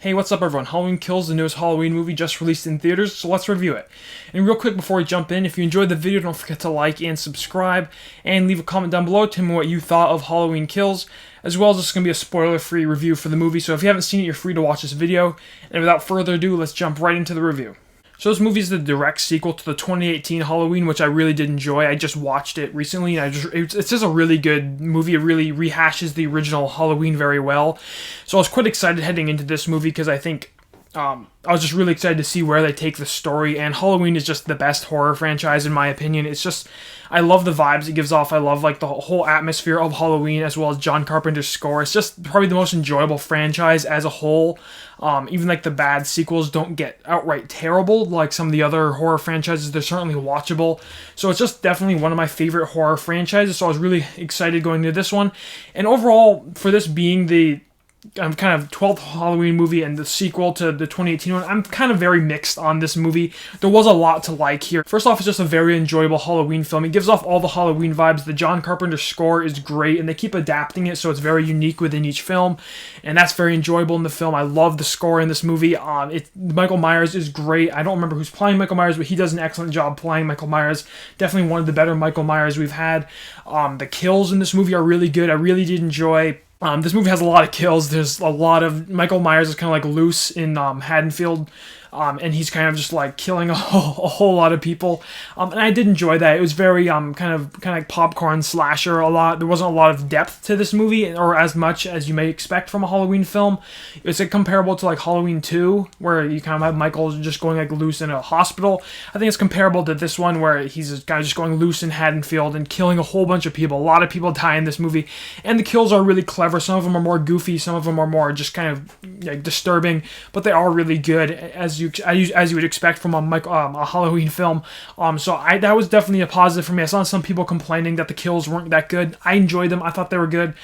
Hey, what's up everyone? Halloween Kills, the newest Halloween movie just released in theaters, so let's review it. And real quick before we jump in, if you enjoyed the video, don't forget to like and subscribe, and leave a comment down below telling me what you thought of Halloween Kills, as well as this is going to be a spoiler-free review for the movie, so if you haven't seen it, you're free to watch this video. And without further ado, let's jump right into the review. So this movie is the direct sequel to the 2018 Halloween, which I really did enjoy. I just watched it recently, and it's just a really good movie. It really rehashes the original Halloween very well. So I was quite excited heading into this movie because I think I was just really excited to see where they take the story, and Halloween is just the best horror franchise in my opinion. It's just, I love the vibes it gives off. I love like the whole atmosphere of Halloween, as well as John Carpenter's score. It's just probably the most enjoyable franchise as a whole. Even like the bad sequels don't get outright terrible like some of the other horror franchises. They're certainly watchable. So it's just definitely one of my favorite horror franchises. So I was really excited going into this one. And overall, for this being the kind of 12th Halloween movie and the sequel to the 2018 one, I'm kind of very mixed on this movie. There was a lot to like here. First off, it's just a very enjoyable Halloween film. It gives off all the Halloween vibes. The John Carpenter score is great, and they keep adapting it so it's very unique within each film, and that's very enjoyable in the film. I love the score in this movie. Michael Myers is great. I don't remember who's playing Michael Myers, but he does an excellent job playing Michael Myers. Definitely one of the better Michael Myers we've had. The kills in this movie are really good. I really did enjoy. This movie has a lot of kills. There's a lot of... Michael Myers is kind of like loose in Haddonfield, and he's kind of just like killing a whole lot of people. And I did enjoy that. It was very kind of like popcorn slasher a lot. There wasn't a lot of depth to this movie, or as much as you may expect from a Halloween film. It's like comparable to like Halloween 2, where you kind of have Michael just going like loose in a hospital. I think it's comparable to this one, where he's kind of just going loose in Haddonfield and killing a whole bunch of people. A lot of people die in this movie, and the kills are really clever. Some of them are more goofy, some of them are more just kind of like disturbing, but they are really good as you would expect from a Halloween film. So that was definitely a positive for me. I saw some people complaining that the kills weren't that good. I enjoyed them. I thought they were good.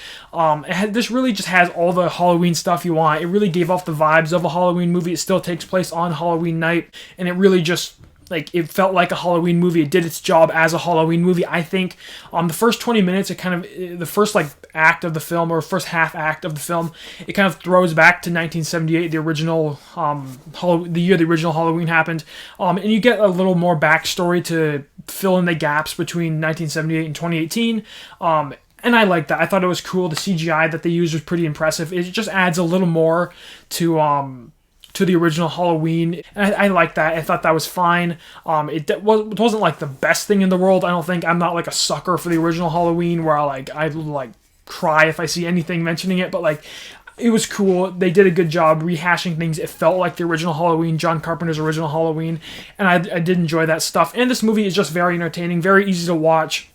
This really just has all the Halloween stuff you want. It really gave off the vibes of a Halloween movie. It still takes place on Halloween night, and it really just... like, it felt like a Halloween movie. It did its job as a Halloween movie. I think the first 20 minutes, the first like act of the film, or first half act of the film, it kind of throws back to 1978, the original the year the original Halloween happened, and you get a little more backstory to fill in the gaps between 1978 and 2018. And I liked that. I thought it was cool. The CGI that they used was pretty impressive. It just adds a little more to the original Halloween, and I like that. I thought that was fine. It wasn't like the best thing in the world. I don't think. I'm not like a sucker for the original Halloween where I cry if I see anything mentioning it, but like, it was cool. They did a good job rehashing things. It felt like the original Halloween, John Carpenter's original Halloween, and I did enjoy that stuff. And this movie is just very entertaining, very easy to watch.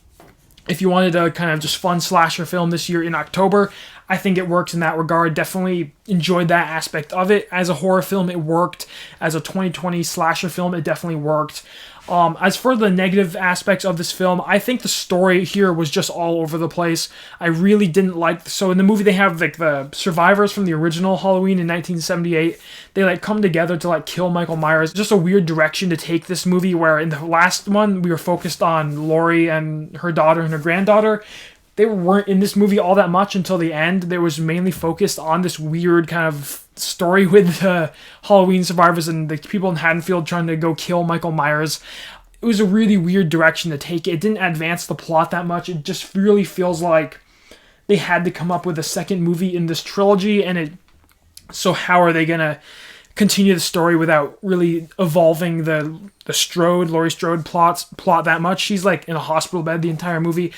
If you wanted a kind of just fun slasher film this year in October, I think it works in that regard. Definitely enjoyed that aspect of it. As a horror film, it worked. As a 2020 slasher film, it definitely worked. As for the negative aspects of this film, I think the story here was just all over the place. I really didn't like... So in the movie, they have like the survivors from the original Halloween in 1978. They like come together to like kill Michael Myers. Just a weird direction to take this movie, where in the last one, we were focused on Laurie and her daughter and her granddaughter. They weren't in this movie all that much until the end. They was mainly focused on this weird kind of story with the Halloween survivors and the people in Haddonfield trying to go kill Michael Myers. It was a really weird direction to take it. It didn't advance the plot that much. It just really feels like they had to come up with a second movie in this trilogy, so how are they gonna continue the story without really evolving the Laurie Strode plot that much? She's like in a hospital bed the entire movie.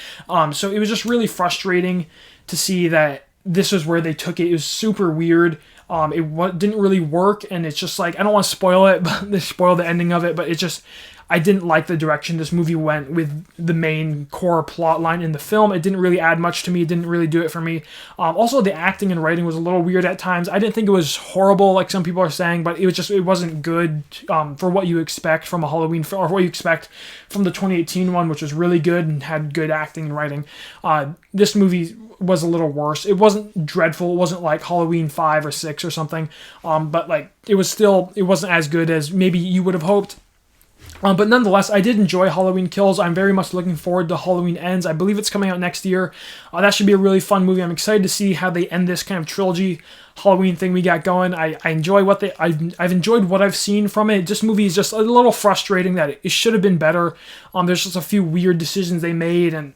So it was just really frustrating to see that this was where they took it. It was super weird. It didn't really work, and it's just like, I don't want to spoil it, but they spoil the ending of it, but it just... I didn't like the direction this movie went with the main core plot line in the film. It didn't really add much to me. It didn't really do it for me. Also, the acting and writing was a little weird at times. I didn't think it was horrible like some people are saying, but it wasn't good for what you expect from a Halloween film, or what you expect from the 2018 one, which was really good and had good acting and writing. This movie was a little worse. It wasn't dreadful. It wasn't like Halloween 5 or 6 or something, but like, it wasn't as good as maybe you would have hoped. But nonetheless, I did enjoy Halloween Kills. I'm very much looking forward to Halloween Ends. I believe it's coming out next year. That should be a really fun movie. I'm excited to see how they end this kind of trilogy Halloween thing we got going. I enjoy what I've enjoyed what I've seen from it. This movie is just a little frustrating that it should have been better. There's just a few weird decisions they made, and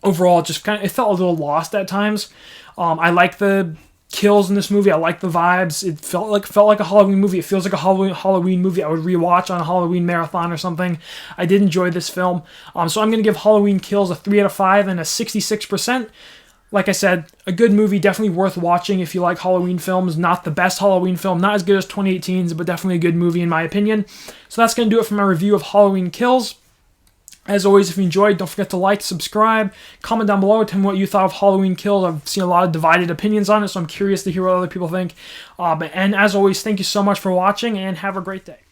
overall, it felt a little lost at times. I like the kills in this movie. I like the vibes. It felt like a Halloween movie. It feels like a Halloween movie I would rewatch on a Halloween marathon or something. I did enjoy this film. So I'm going to give Halloween Kills a 3 out of 5 and a 66%. Like I said, a good movie, definitely worth watching if you like Halloween films. Not the best Halloween film, not as good as 2018's, but definitely a good movie in my opinion. So that's going to do it for my review of Halloween Kills. As always, if you enjoyed, don't forget to like, subscribe, comment down below, tell me what you thought of Halloween Kills. I've seen a lot of divided opinions on it, so I'm curious to hear what other people think. And as always, thank you so much for watching, and have a great day.